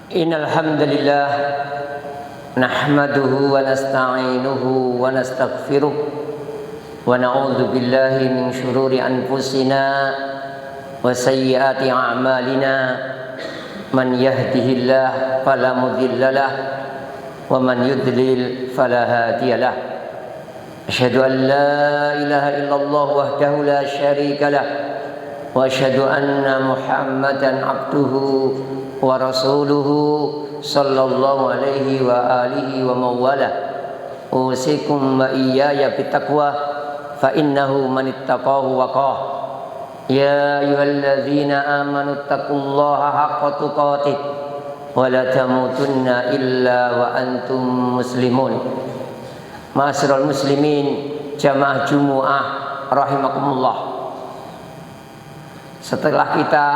Innal hamdalillah nahmaduhu wa nasta'inuhu wa nastaghfiruh wa na'udzu billahi min shururi anfusina wa sayyiati a'malina man yahdihillahu fala mudilla lahu wa man yudlil fala hadiya lahu. Asyhadu an la ilaha illallah wahdahu la syarika lahu wa asyhadu anna Muhammadan abduhu wa rasuluhu sallallahu alaihi wa alihi wa mawala. Usikum wa iyaya bitaqwa fa innahu man ittaqahu waqah. Ya ayyuhalladzina amanu taqullaha haqqa tuqatih wa la tamutunna illa wa antum muslimun. Ma'asyiral muslimin jamaah Jumu'ah rahimakumullah. Setelah kita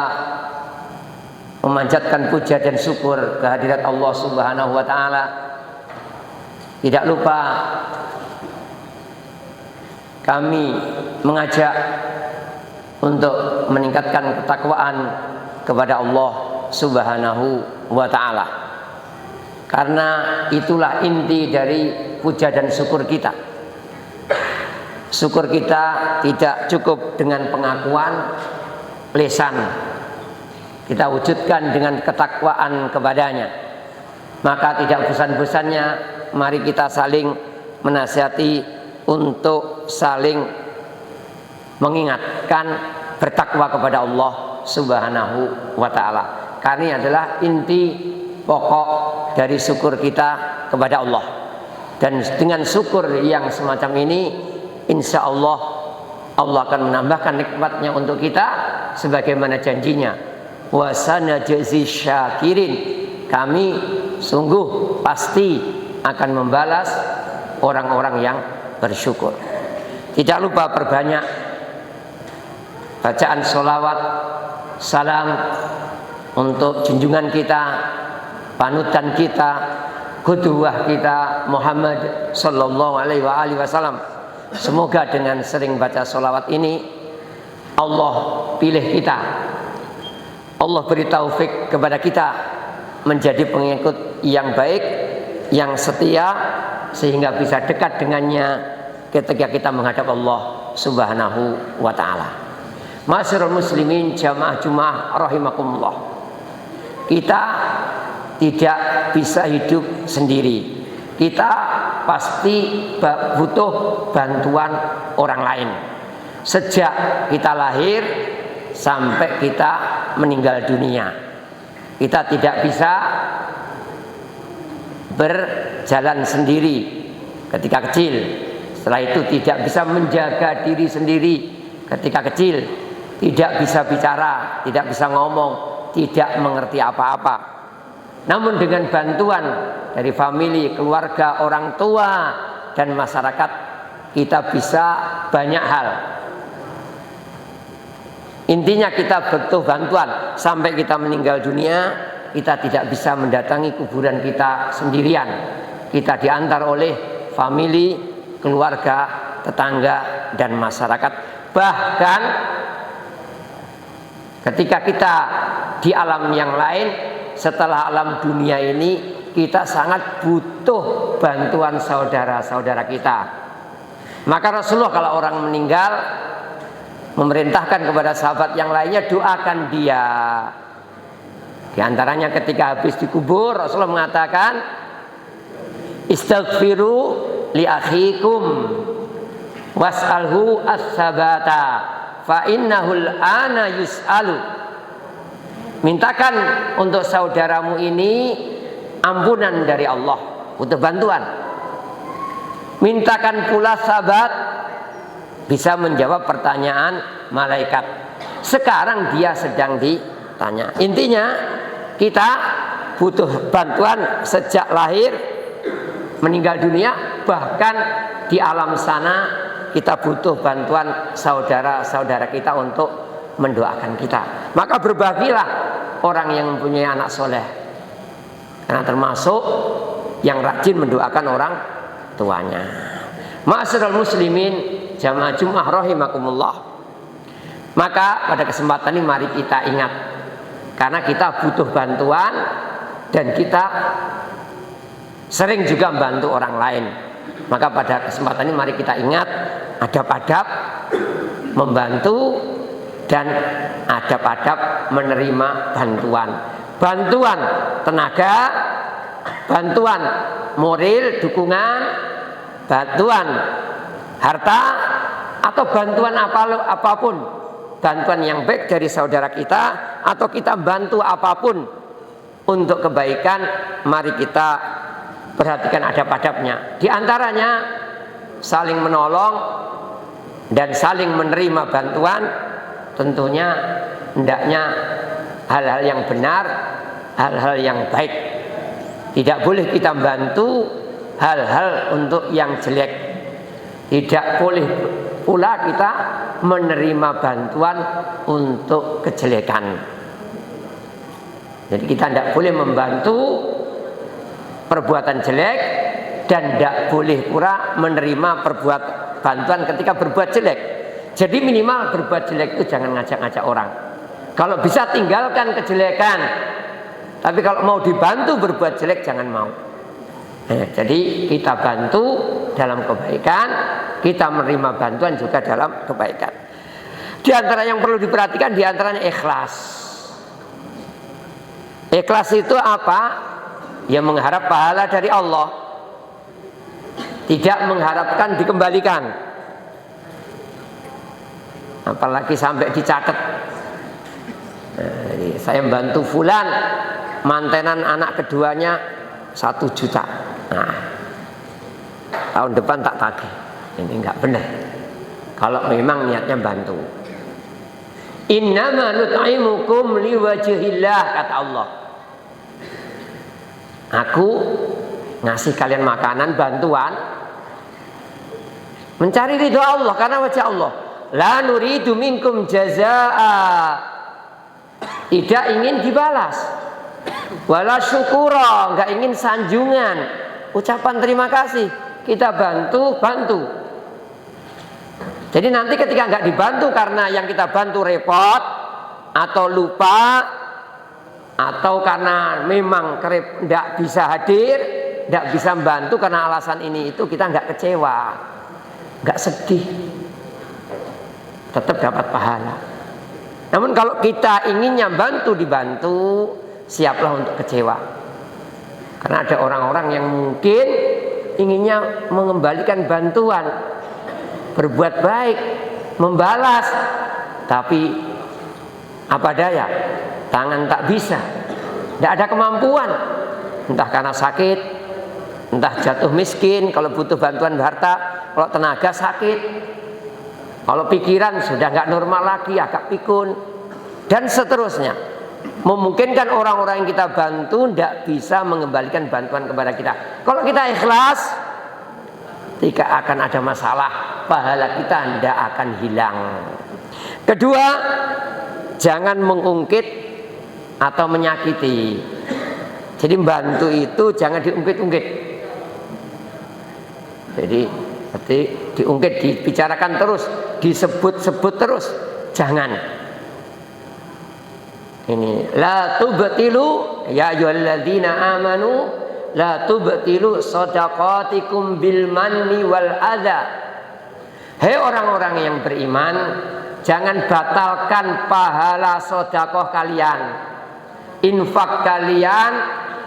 memanjatkan puja dan syukur kehadirat Allah Subhanahu wa taala, tidak lupa kami mengajak untuk meningkatkan ketakwaan kepada Allah Subhanahu wa taala. Karena itulah inti dari puja dan syukur kita. Syukur kita tidak cukup dengan pengakuan lisan, kita wujudkan dengan ketakwaan kepadanya. Maka tidak bosan-bosannya mari kita saling menasihati untuk saling mengingatkan bertakwa kepada Allah Subhanahu wa taala. Karena ini adalah inti pokok dari syukur kita kepada Allah. Dan dengan syukur yang semacam ini, insya Allah Allah akan menambahkan nikmatnya untuk kita sebagaimana janjinya. Wa sanajzi syakirin, kami sungguh pasti akan membalas orang-orang yang bersyukur. Tidak lupa perbanyak bacaan sholawat salam untuk junjungan kita, panutan kita, qudwah kita Muhammad sallallahu alaihi wasallam. Semoga dengan sering baca sholawat ini Allah pilih kita, Allah beri taufik kepada kita menjadi pengikut yang baik, yang setia, sehingga bisa dekat dengannya ketika kita menghadap Allah Subhanahu wa ta'ala. Ma'asyiral muslimin jamaah Jumu'ah rahimakumullah. Kita tidak bisa hidup sendiri. Kita pasti butuh bantuan orang lain. Sejak kita lahir sampai kita meninggal dunia, kita tidak bisa berjalan sendiri ketika kecil. Setelah itu tidak bisa menjaga diri sendiri ketika kecil, tidak bisa bicara, tidak bisa ngomong, tidak mengerti apa-apa. Namun dengan bantuan dari famili, keluarga, orang tua, dan masyarakat, kita bisa banyak hal. Intinya kita butuh bantuan. Sampai kita meninggal dunia, kita tidak bisa mendatangi kuburan kita sendirian. Kita diantar oleh famili, keluarga, tetangga, dan masyarakat. Bahkan ketika kita di alam yang lain, setelah alam dunia ini, kita sangat butuh bantuan saudara-saudara kita. Maka Rasulullah kalau orang meninggal memerintahkan kepada sahabat yang lainnya, doakan dia. Di antaranya ketika habis dikubur, Rasulullah mengatakan, istaghfiru li akhikum was'alhu as-sabata fa innahul ana yus'alu. Mintakan untuk saudaramu ini ampunan dari Allah, butuh bantuan. Mintakan pula sahabat bisa menjawab pertanyaan malaikat. Sekarang dia sedang ditanya. Intinya kita butuh bantuan sejak lahir, meninggal dunia, bahkan di alam sana kita butuh bantuan saudara-saudara kita untuk mendoakan kita. Maka berbahagialah orang yang mempunyai anak soleh, karena termasuk yang rajin mendoakan orang tuanya. Ma'asyiral muslimin jamaah Jumu'ah rahimakumullah. Maka pada kesempatan ini mari kita ingat, karena kita butuh bantuan dan kita sering juga membantu orang lain. Maka pada kesempatan ini mari kita ingat adab-adab membantu dan adab-adab menerima bantuan. Bantuan tenaga, bantuan moral, dukungan, bantuan harta, atau bantuan apapun, bantuan yang baik dari saudara kita, atau kita bantu apapun untuk kebaikan, mari kita perhatikan adab-adabnya. Di antaranya saling menolong dan saling menerima bantuan, tentunya hendaknya hal-hal yang benar, hal-hal yang baik. Tidak boleh kita bantu hal-hal untuk yang jelek. Tidak boleh pula kita menerima bantuan untuk kejelekan. Jadi kita tidak boleh membantu perbuatan jelek, dan tidak boleh pula menerima bantuan ketika berbuat jelek. Jadi minimal berbuat jelek itu jangan ngajak-ngajak orang. Kalau bisa tinggalkan kejelekan, tapi kalau mau dibantu berbuat jelek jangan mau. Jadi kita bantu dalam kebaikan, kita menerima bantuan juga dalam kebaikan. Di antara yang perlu diperhatikan, di antaranya ikhlas. Ikhlas itu apa? Ya mengharap pahala dari Allah, tidak mengharapkan dikembalikan. Apalagi sampai dicatat. Saya membantu fulan, mantenan anak keduanya 1 juta. Nah, tahun depan tak tagih. Ini enggak benar. Kalau memang niatnya bantu. Innama nut'imukum liwajhillah, kata Allah. Aku ngasih kalian makanan, bantuan, mencari ridho Allah, karena wajah Allah. La nuridu minkum jazaa, tidak ingin dibalas. Wala syukura, enggak ingin sanjungan, ucapan terima kasih. Kita bantu. Jadi nanti ketika enggak dibantu karena yang kita bantu repot, atau lupa, atau karena memang enggak bisa hadir, enggak bisa membantu karena alasan ini itu, kita enggak kecewa, enggak sedih, tetap dapat pahala. Namun kalau kita inginnya dibantu, siaplah untuk kecewa. Karena ada orang-orang yang mungkin inginnya mengembalikan bantuan, berbuat baik, membalas, tapi apa daya, tangan tak bisa, tidak ada kemampuan, entah karena sakit, entah jatuh miskin kalau butuh bantuan harta, kalau tenaga sakit, kalau pikiran sudah nggak normal lagi, agak pikun, dan seterusnya. Memungkinkan orang-orang yang kita bantu tidak bisa mengembalikan bantuan kepada kita. Kalau kita ikhlas, tidak akan ada masalah, pahala kita tidak akan hilang. Kedua, jangan mengungkit atau menyakiti. Jadi membantu itu jangan diungkit-ungkit. Jadi diungkit, dibicarakan terus, disebut-sebut terus, jangan. Ini la tubtilu ya ayyuhalladzina amanu la tubtilu shadaqatikum bil manni wal adza. Hei orang-orang yang beriman, jangan batalkan pahala sedekah kalian, infak kalian,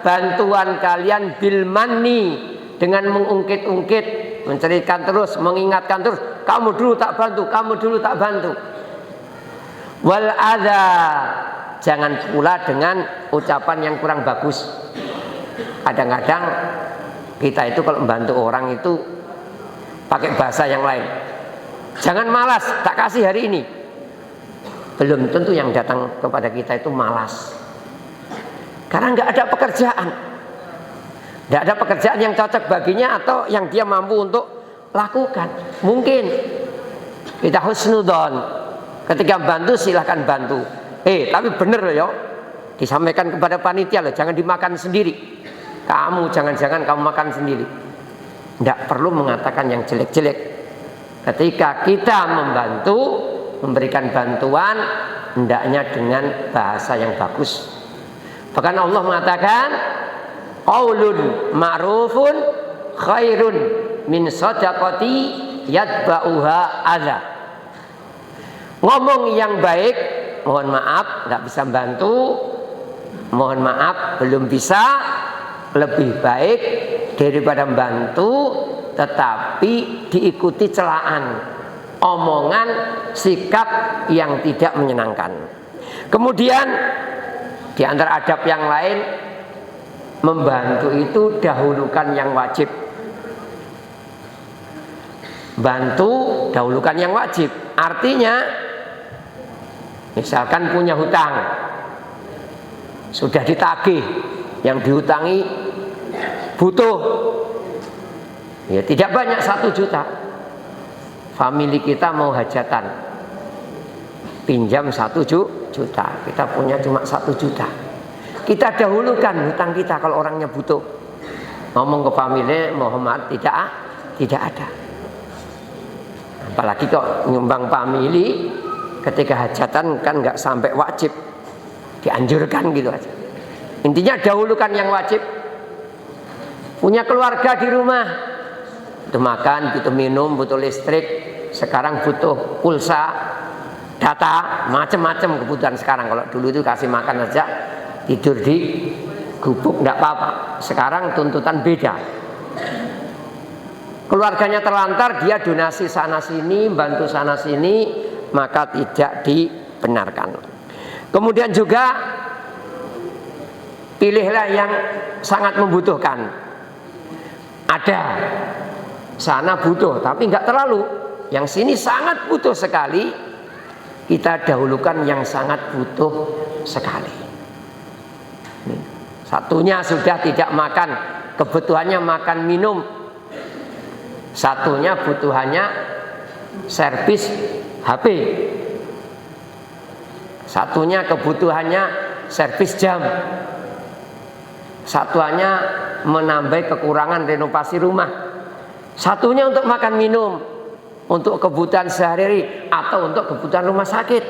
bantuan kalian bil manni, dengan mengungkit-ungkit, menceritakan terus, mengingatkan terus, kamu dulu tak bantu, kamu dulu tak bantu. Wal adza, jangan pula dengan ucapan yang kurang bagus. Kadang-kadang kita itu kalau membantu orang itu pakai bahasa yang lain. Jangan malas, tak kasih hari ini. Belum tentu yang datang kepada kita itu malas, karena nggak ada pekerjaan, nggak ada pekerjaan yang cocok baginya atau yang dia mampu untuk lakukan. Mungkin kita husnudon, ketika bantu silahkan bantu. Tapi bener loh ya, disampaikan kepada panitia loh, jangan dimakan sendiri. Kamu jangan-jangan kamu makan sendiri. Tidak perlu mengatakan yang jelek-jelek. Ketika kita membantu, memberikan bantuan, hendaknya dengan bahasa yang bagus. Bahkan Allah mengatakan, qaulun ma'rufun khairun min shadaqati yatba'uha adza. Ngomong yang baik, mohon maaf nggak bisa bantu, mohon maaf belum bisa, lebih baik daripada membantu tetapi diikuti celaan, omongan, sikap yang tidak menyenangkan. Kemudian di antara adab yang lain, membantu itu dahulukan yang wajib. Bantu dahulukan yang wajib. Artinya misalkan punya hutang, sudah ditagih, yang dihutangi butuh, ya tidak banyak 1 juta. Famili kita mau hajatan, pinjam 1 juta, kita punya cuma 1 juta. Kita dahulukan hutang kita kalau orangnya butuh. Ngomong ke famili, mohon maaf tidak ada. Apalagi kok nyumbang famili ketika hajatan kan nggak sampai wajib, dianjurkan gitu aja. Intinya dahulukan yang wajib. Punya keluarga di rumah, butuh makan, butuh minum, butuh listrik, sekarang butuh pulsa, data, macam-macam kebutuhan sekarang. Kalau dulu itu kasih makan aja, tidur di gubuk nggak apa-apa. Sekarang tuntutan beda. Keluarganya terlantar, dia donasi sana sini, bantu sana sini, maka tidak dibenarkan. Kemudian juga pilihlah yang sangat membutuhkan. Ada sana butuh tapi nggak terlalu, yang sini sangat butuh sekali, kita dahulukan yang sangat butuh sekali. Satunya sudah tidak makan, kebutuhannya makan minum. Satunya butuhannya servis HP. Satunya kebutuhannya servis jam. Satunya menambah kekurangan renovasi rumah. Satunya untuk makan minum, untuk kebutuhan sehari-hari atau untuk kebutuhan rumah sakit.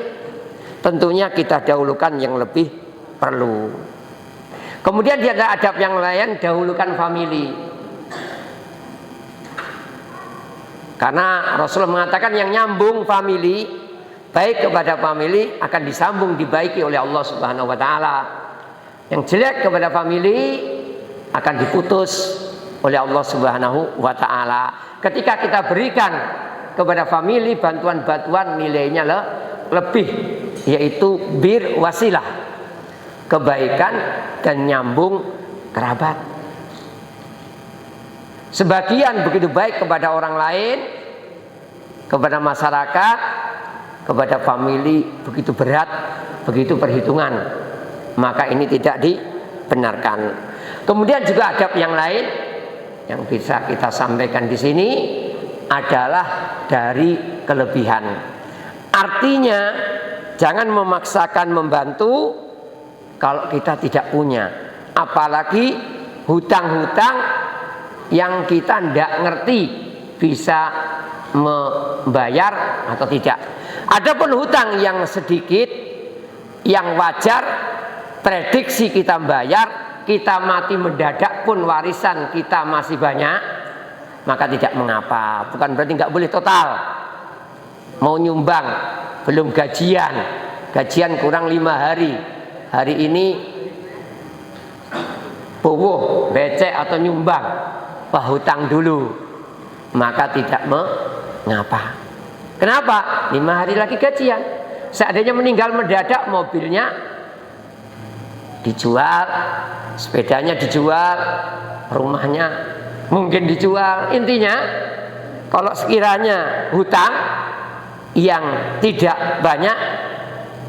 Tentunya kita dahulukan yang lebih perlu. Kemudian dia ada adab yang lain, dahulukan famili. Karena Rasulullah mengatakan yang nyambung famili, baik kepada famili akan disambung dibaiki oleh Allah Subhanahu wa taala. Yang jelek kepada famili akan diputus oleh Allah Subhanahu wa taala. Ketika kita berikan kepada famili bantuan-bantuan, nilainya lebih, yaitu bir wasilah, kebaikan dan nyambung kerabat. Sebagian begitu baik kepada orang lain, kepada masyarakat, kepada famili begitu berat, begitu perhitungan, maka ini tidak dibenarkan. Kemudian juga adab yang lain yang bisa kita sampaikan di sini adalah dari kelebihan. Artinya jangan memaksakan membantu kalau kita tidak punya, apalagi hutang-hutang yang kita tidak ngerti bisa membayar atau tidak. Adapun hutang yang sedikit, yang wajar, prediksi kita bayar, kita mati mendadak pun warisan kita masih banyak, maka tidak mengapa. Bukan berarti nggak boleh total. Mau nyumbang, belum gajian kurang 5 hari, hari ini bowo, becek atau nyumbang, hutang dulu, maka tidak mengapa. Kenapa? 5 hari lagi gajian. Seandainya meninggal mendadak, mobilnya dijual, sepedanya dijual, rumahnya mungkin dijual. Intinya kalau sekiranya hutang yang tidak banyak,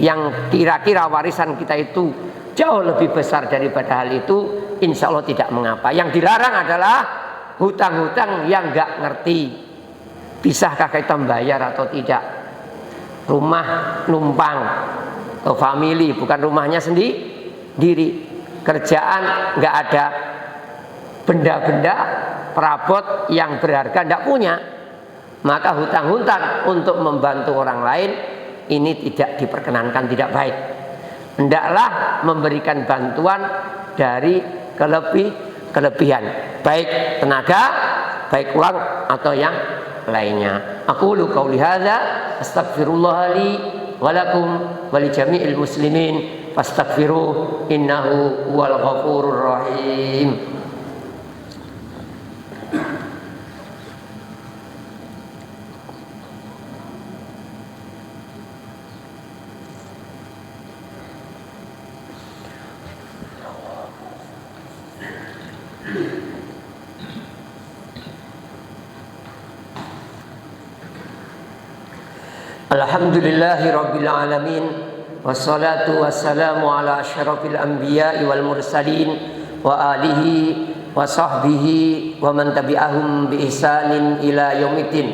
yang kira-kira warisan kita itu jauh lebih besar daripada hal itu, insya Allah tidak mengapa. Yang dilarang adalah hutang-hutang yang nggak ngerti, bisakah kita membayar atau tidak. Rumah numpang ke famili, bukan rumahnya sendiri. Kerjaan nggak ada, benda-benda perabot yang berharga nggak punya, maka hutang-hutang untuk membantu orang lain ini tidak diperkenankan, tidak baik. Hendaklah memberikan bantuan dari kelebihan, baik tenaga, baik uang atau yang lainnya. Aqulu qauli hadza astaghfirullah li wa lakum wa li jami'il muslimin fastaghfiruh innahu huwal ghafurur rahim. Alhamdulillahi rabbil alamin, wassalatu wassalamu ala asyrafil anbiya'i wal mursalin wa alihi wa sahbihi wa man tabi'ahum bi ihsanin ila yaumiddin.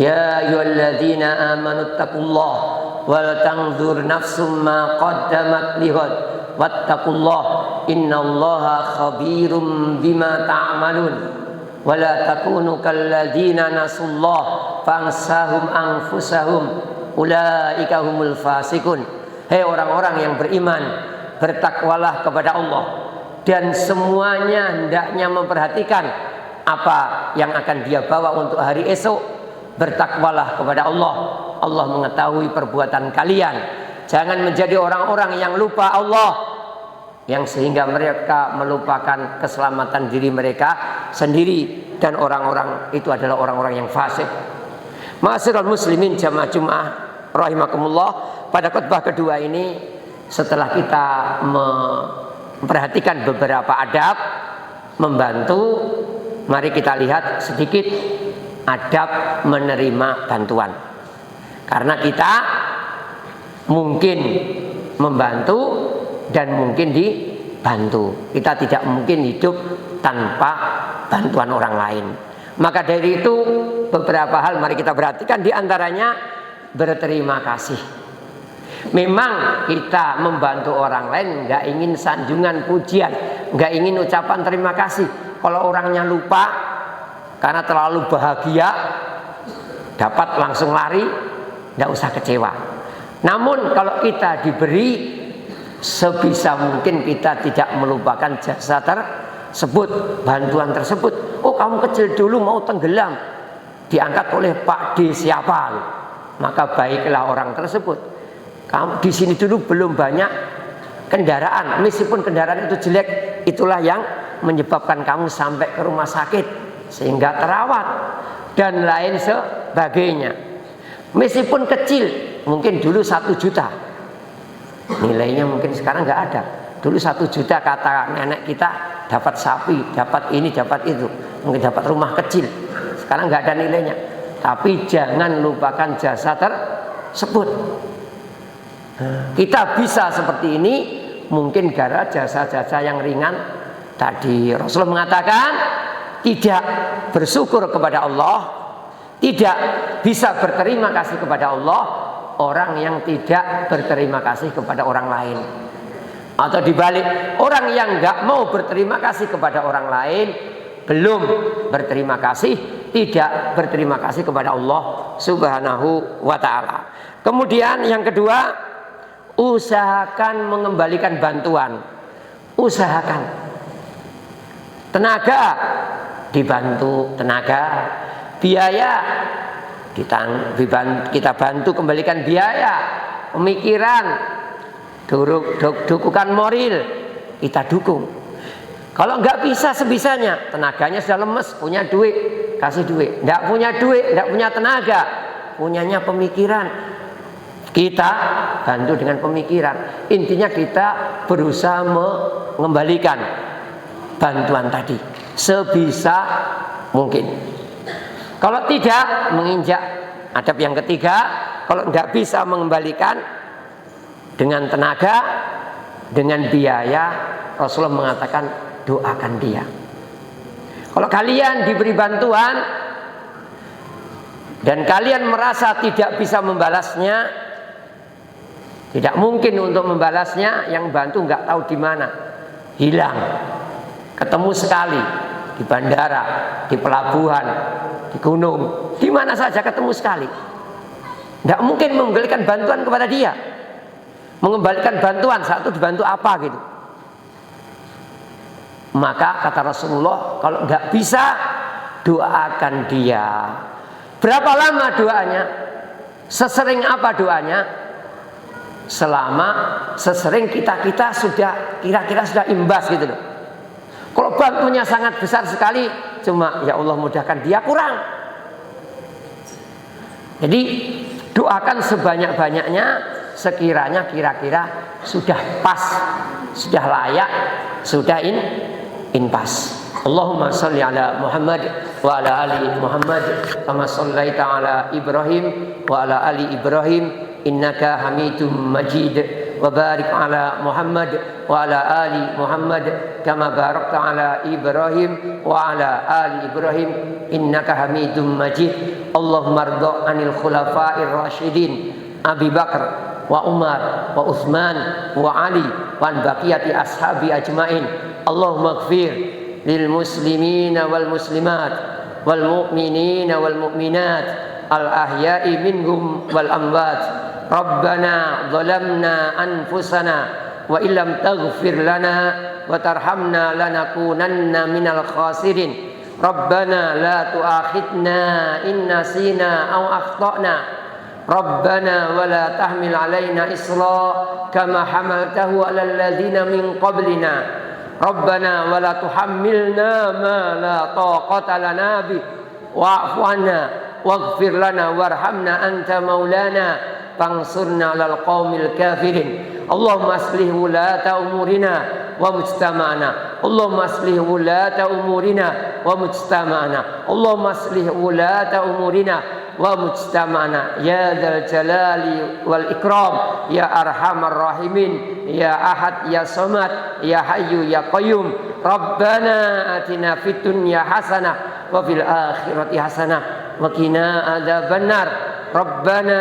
Ya ayyuhalladzina amanu taqullaha wal tanzur nafsum ma qaddamat lighad wattaqullaha innallaha khabirum bima ta'malun. Wala takunu kalladzina nasullah fansahum anfusahum ulaika humul fasikun. Hei orang-orang yang beriman, bertakwalah kepada Allah dan semuanya hendaknya memperhatikan apa yang akan dia bawa untuk hari esok. Bertakwalah kepada Allah. Allah mengetahui perbuatan kalian. Jangan menjadi orang-orang yang lupa Allah, yang sehingga mereka melupakan keselamatan diri mereka sendiri, dan orang-orang itu adalah orang-orang yang fasik. Ma'asyiral muslimin jamaah Jumat rahimakumullah, pada khutbah kedua ini setelah kita memperhatikan beberapa adab membantu, mari kita lihat sedikit adab menerima bantuan. Karena kita mungkin membantu dan mungkin dibantu. Kita tidak mungkin hidup tanpa bantuan orang lain. Maka dari itu beberapa hal mari kita perhatikan, diantaranya berterima kasih. Memang kita membantu orang lain nggak ingin sanjungan pujian, nggak ingin ucapan terima kasih. Kalau orangnya lupa karena terlalu bahagia dapat langsung lari, nggak usah kecewa. Namun kalau kita diberi, sebisa mungkin kita tidak melupakan jasa tersebut, bantuan tersebut. Oh, kamu kecil dulu mau tenggelam, diangkat oleh Pak D siapa, maka baiklah orang tersebut. Kamu di sini dulu belum banyak kendaraan, meskipun kendaraan itu jelek, itulah yang menyebabkan kamu sampai ke rumah sakit sehingga terawat dan lain sebagainya. Meskipun kecil, mungkin dulu 1 juta, nilainya mungkin sekarang nggak ada. Dulu 1 juta kata nenek kita dapat sapi, dapat ini, dapat itu, mungkin dapat rumah kecil. Sekarang nggak ada nilainya. Tapi jangan lupakan jasa tersebut. Kita bisa seperti ini mungkin gara jasa-jasa yang ringan tadi. Rasulullah mengatakan tidak bersyukur kepada Allah, tidak bisa berterima kasih kepada Allah orang yang tidak berterima kasih kepada orang lain. Atau dibalik, orang yang nggak mau berterima kasih kepada orang lain belum berterima kasih, tidak berterima kasih kepada Allah Subhanahu wa ta'ala. Kemudian yang kedua, usahakan mengembalikan bantuan. Usahakan. Tenaga dibantu, tenaga, biaya kita bantu kembalikan biaya, pemikiran, dukungan moral kita dukung. Kalau nggak bisa sebisanya, tenaganya sudah lemes, punya duit, kasih duit. Nggak punya duit, nggak punya tenaga, punyanya pemikiran, kita bantu dengan pemikiran. Intinya kita berusaha mengembalikan bantuan tadi sebisa mungkin. Kalau tidak, menginjak adab yang ketiga, kalau nggak bisa mengembalikan dengan tenaga, dengan biaya, Rasulullah mengatakan doakan dia. Kalau kalian diberi bantuan dan kalian merasa tidak bisa membalasnya, tidak mungkin untuk membalasnya, yang bantu nggak tahu di mana, hilang, ketemu sekali di bandara, di pelabuhan, di gunung, di mana saja ketemu sekali, nggak mungkin mengembalikan bantuan kepada dia. Mengembalikan bantuan, satu dibantu apa gitu. Maka kata Rasulullah, kalau nggak bisa, doakan dia. Berapa lama doanya? Sesering apa doanya? Selama sesering kita sudah kira-kira sudah imbas gitu loh. Kalau bantunya sangat besar sekali, cuma ya Allah mudahkan dia, kurang. Jadi doakan sebanyak-banyaknya, sekiranya kira-kira sudah pas, sudah layak, sudah in pas. Allahumma sholli ala Muhammad wa ala ali Muhammad kama shallaita ala Ibrahim wa ala ali Ibrahim innaka Hamidum Majid, wa barik ala Muhammad wa ala ali Muhammad kama barakta ala Ibrahim wa ala ali Ibrahim innaka Hamidum Majid. Allahumma rda anil khulafa'ir rasyidin Abi Bakar wa Umar wa Utsman wa Ali wa an baqiyati ashabi ajmain. Allahumma ighfir lil muslimina wal muslimat wal mu'minina wal mu'minat al ahya'i minhum wal amwat. Rabbana zalamna anfusana wa illam taghfir lana wa tarhamna lanakunanna minal khasirin. Rabbana la tu'akhidna in nasina aw akhtana. Rabbana wa la tahmil alaina isra kama hamaltahu ala alladhina min qablina. Rabbana wa la tuhammilna ma la taqata lana bih wa'fu 'anna waghfir lana warhamna anta maulana fansurna 'alal qaumil kafirin. Allahumma aslih wulata umurina wa mujtama'ana. Allahumma aslih wulata umurina wa mujtama'ana. Allahumma aslih wulata umurina wa mujtama'ana ya dzal jalali wal ikram ya arhamar rahimin ya ahad ya samad ya hayyu ya qayyum. Rabbana atina fid dunya hasanah wa fil akhirati hasanah wa qina adzabannar. Rabbana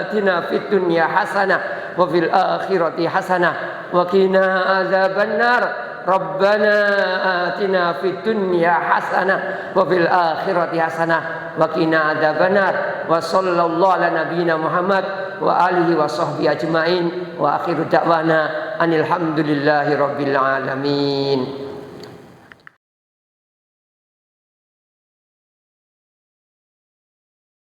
atina fid dunya hasanah wa fil akhirati hasanah wa qina adzabannar. Rabbana atina fid dunya hasanah wa fil akhirati hasanah wa qina adzabannar. Wa sallallahu ala nabiyyina Muhammad wa alihi wa sahbihi ajmain wa akhiru da'wana anil hamdulillahi rabbil alamin.